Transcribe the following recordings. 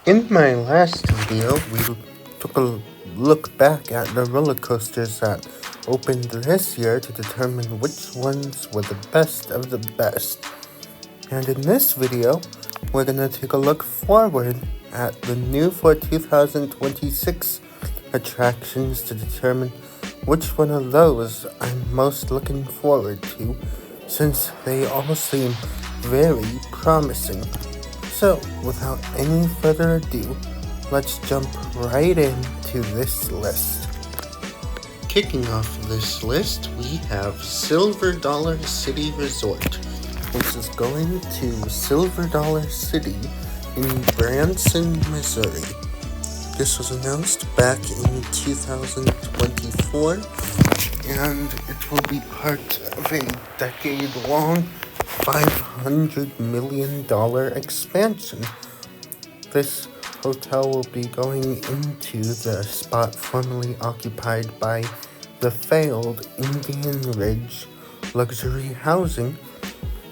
In my last video, we took a look back at the roller coasters that opened this year to determine which ones were the best of the best. And in this video, we're going to take a look forward at the New-For-2026 attractions to determine which one of those I'm most looking forward to, since they all seem very promising. So, without any further ado, let's jump right into this list. Kicking off this list, we have Silver Dollar City Resort, which is going to Silver Dollar City in Branson, Missouri. This was announced back in 2024, and it will be part of a decade-long $500 million expansion. This hotel will be going into the spot formerly occupied by the failed Indian Ridge luxury housing,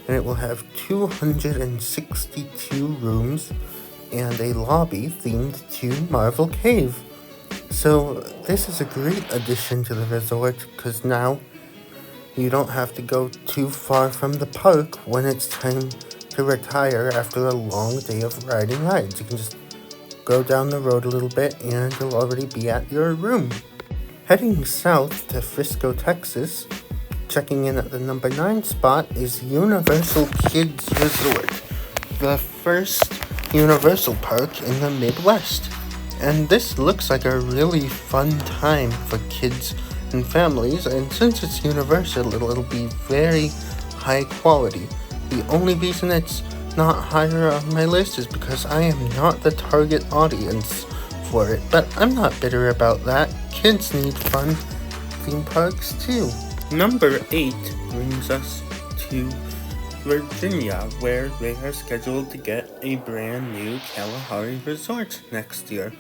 and it will have 262 rooms and a lobby themed to Marvel Cave. So this is a great addition to the resort, because now you don't have to go too far from the park when it's time to retire after a long day of riding rides. You can just go down the road a little bit and you'll already be at your room. Heading south to Frisco, Texas, checking in at the number 9 spot is Universal Kids Resort, the first Universal park in the Midwest. And this looks like a really fun time for kids and families, and since it's Universal, it'll be very high quality. The only reason it's not higher on my list is because I am not the target audience for it, but I'm not bitter about that. Kids need fun theme parks too. Number 8 brings us to Virginia, where they are scheduled to get a brand new Kalahari resort next year.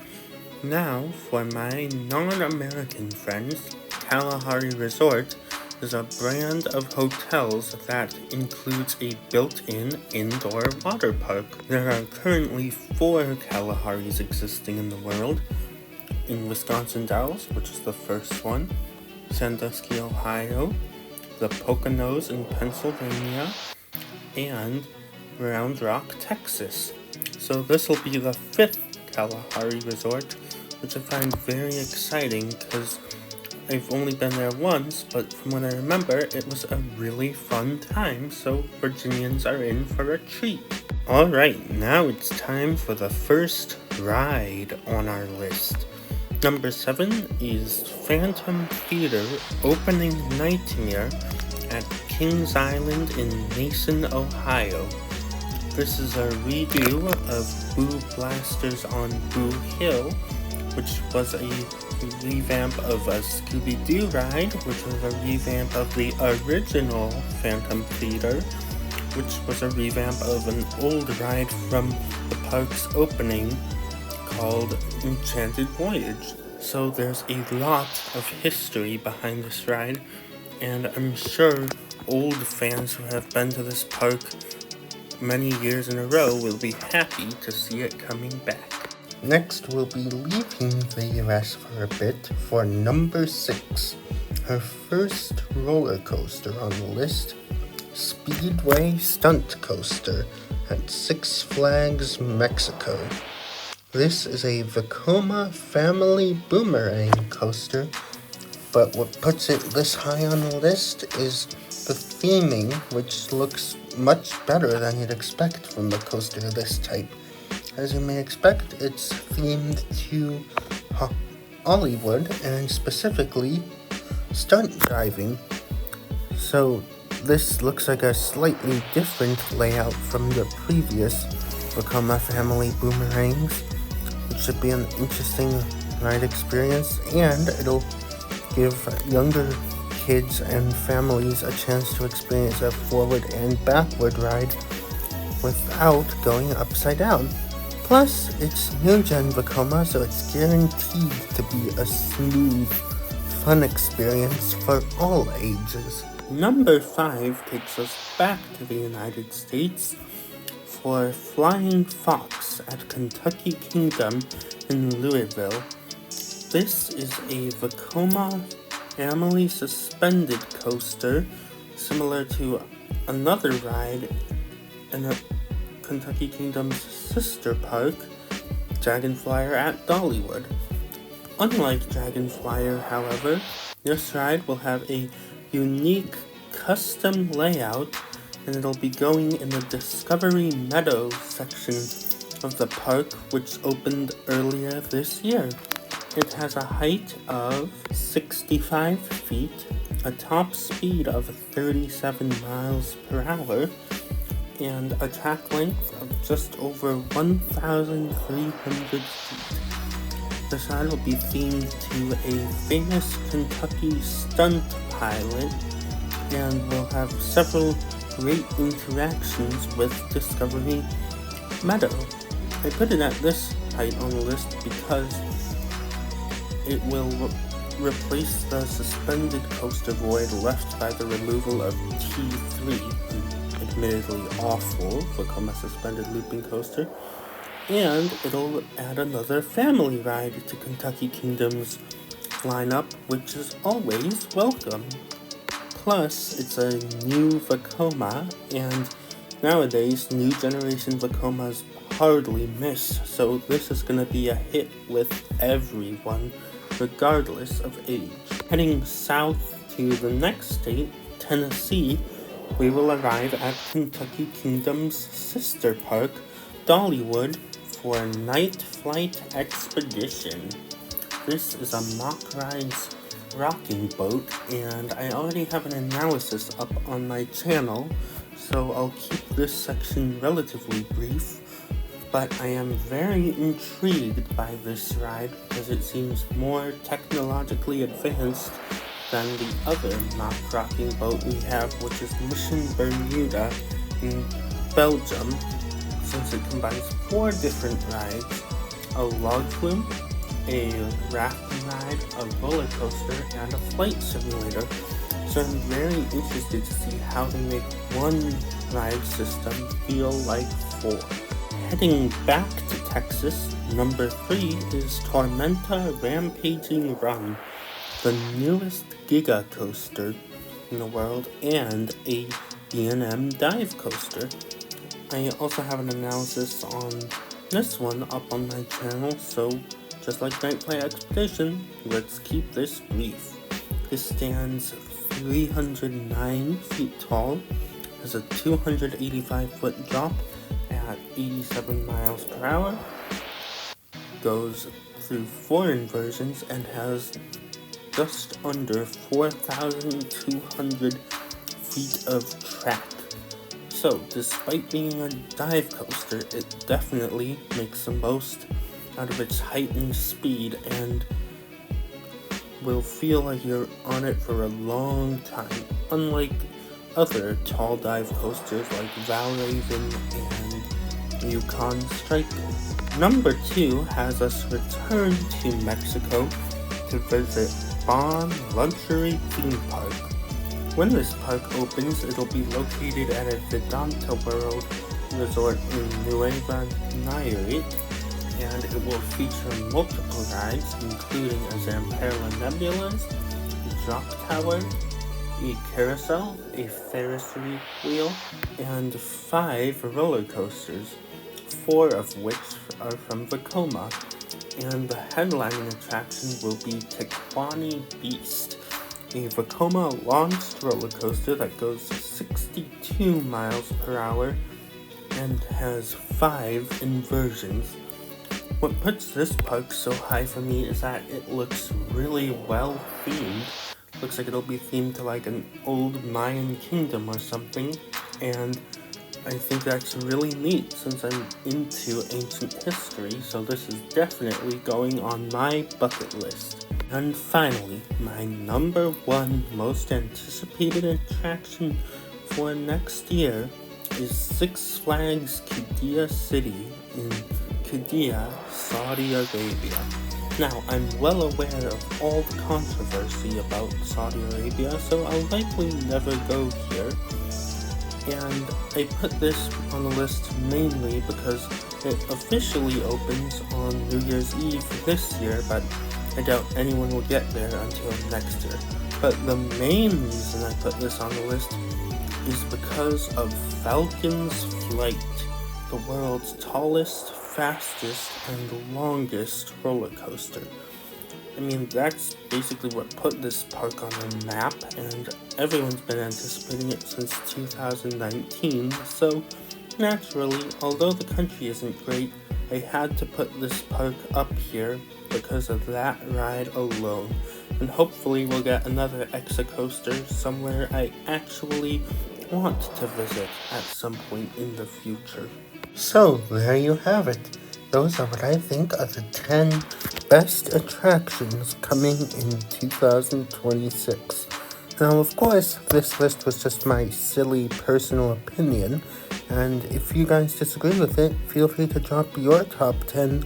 Now, for my non-American friends, Kalahari Resort is a brand of hotels that includes a built-in indoor water park. There are currently 4 Kalaharis existing in the world: in Wisconsin Dells, which is the first one, Sandusky, Ohio, the Poconos in Pennsylvania, and Round Rock, Texas. So this will be the 5th Kalahari Resort, which I find very exciting because I've only been there once, but from what I remember, it was a really fun time, so Virginians are in for a treat. Alright, now it's time for the first ride on our list. Number 7 is Phantom Theater Opening Nightmare at Kings Island in Mason, Ohio. This is a redo of Boo Blasters on Boo Hill, which was a revamp of a Scooby-Doo ride, which was a revamp of the original Phantom Theater, which was a revamp of an old ride from the park's opening called Enchanted Voyage. So there's a lot of history behind this ride, and I'm sure old fans who have been to this park many years in a row will be happy to see it coming back. Next, we'll be leaving the US for a bit for number 6, her first roller coaster on the list, Speedway Stunt Coaster at Six Flags, Mexico. This is a Vekoma family boomerang coaster, but what puts it this high on the list is the theming, which looks much better than you'd expect from a coaster of this type. As you may expect, it's themed to Hollywood, and specifically stunt driving. So this looks like a slightly different layout from the previous Vekoma family boomerangs. It should be an interesting ride experience, and it'll give younger kids and families a chance to experience a forward and backward ride without going upside down. Plus, it's new-gen Vekoma, so it's guaranteed to be a smooth, fun experience for all ages. Number 5 takes us back to the United States for Flying Fox at Kentucky Kingdom in Louisville. This is a Vekoma family suspended coaster, similar to another ride in Kentucky Kingdom's sister park, Dragonflyer at Dollywood. Unlike Dragonflyer, however, this ride will have a unique custom layout, and it'll be going in the Discovery Meadows section of the park, which opened earlier this year. It has a height of 65 feet, a top speed of 37 miles per hour, and a track length of just over 1,300 feet. This ride will be themed to a famous Kentucky stunt pilot, and will have several great interactions with Discovery Meadow. I put it at this height on the list because it will replace the suspended coaster void left by the removal of T3, an admittedly awful Vekoma suspended looping coaster, and it'll add another family ride to Kentucky Kingdom's lineup, which is always welcome. Plus, it's a new Vekoma, and nowadays, new generation Vekomas hardly miss, so this is going to be a hit with everyone, regardless of age. Heading south to the next state, Tennessee, we will arrive at Kentucky Kingdom's sister park, Dollywood, for Night Flight Expedition. This is a mock rides rocking boat, and I already have an analysis up on my channel, so I'll keep this section relatively brief. But I am very intrigued by this ride because it seems more technologically advanced than the other mock rocking boat we have, which is Mission Bermuda in Belgium, since it combines 4 different rides: a log flume, a rafting ride, a roller coaster, and a flight simulator. So I'm very interested to see how they make one ride system feel like 4. Heading back to Texas, number 3 is Tormenta Rampaging Run, the newest Giga coaster in the world and a B&M dive coaster. I also have an analysis on this one up on my channel, so just like Night Flight Expedition, let's keep this brief. This stands 309 feet tall, has a 285-foot drop at 87 miles per hour, goes through 4 inversions, and has just under 4,200 feet of track. So, despite being a dive coaster, it definitely makes the most out of its heightened speed and will feel like you're on it for a long time, unlike other tall dive coasters like Valraven and Yukon Striker. Number 2 has us return to Mexico to visit Bon Luxury Theme Park. When this park opens, it'll be located at a Vedanta World resort in Nueva Nayarit, and it will feature multiple rides, including a Zamperla Nebulas, a drop tower, a carousel, a Ferris wheel, and 5 roller coasters, 4 of which are from Vekoma. And the headlining attraction will be Tequani Beast, a Vekoma launched roller coaster that goes 62 miles per hour and has 5 inversions. What puts this park so high for me is that it looks really well themed. Looks like it'll be themed to like an old Mayan kingdom or something, and I think that's really neat since I'm into ancient history, so this is definitely going on my bucket list. And finally, my number 1 most anticipated attraction for next year is Six Flags Qiddiya City in Qiddiya, Saudi Arabia. Now, I'm well aware of all the controversy about Saudi Arabia, so I'll likely never go here. And I put this on the list mainly because it officially opens on New Year's Eve this year, but I doubt anyone will get there until next year. But the main reason I put this on the list is because of Falcon's Flight, the world's tallest, fastest, and longest roller coaster. I mean, that's basically what put this park on the map, and everyone's been anticipating it since 2019, so naturally, although the country isn't great, I had to put this park up here because of that ride alone. And hopefully we'll get another Exacoaster somewhere I actually want to visit at some point in the future. So, there you have it. Those are what I think are the 10 best attractions coming in 2026. Now, of course, this list was just my silly personal opinion, and if you guys disagree with it, feel free to drop your top 10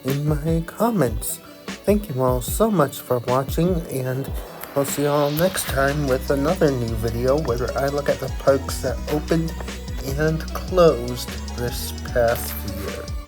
in my comments. Thank you all so much for watching, and I'll see you all next time with another new video where I look at the parks that opened and closed this past year.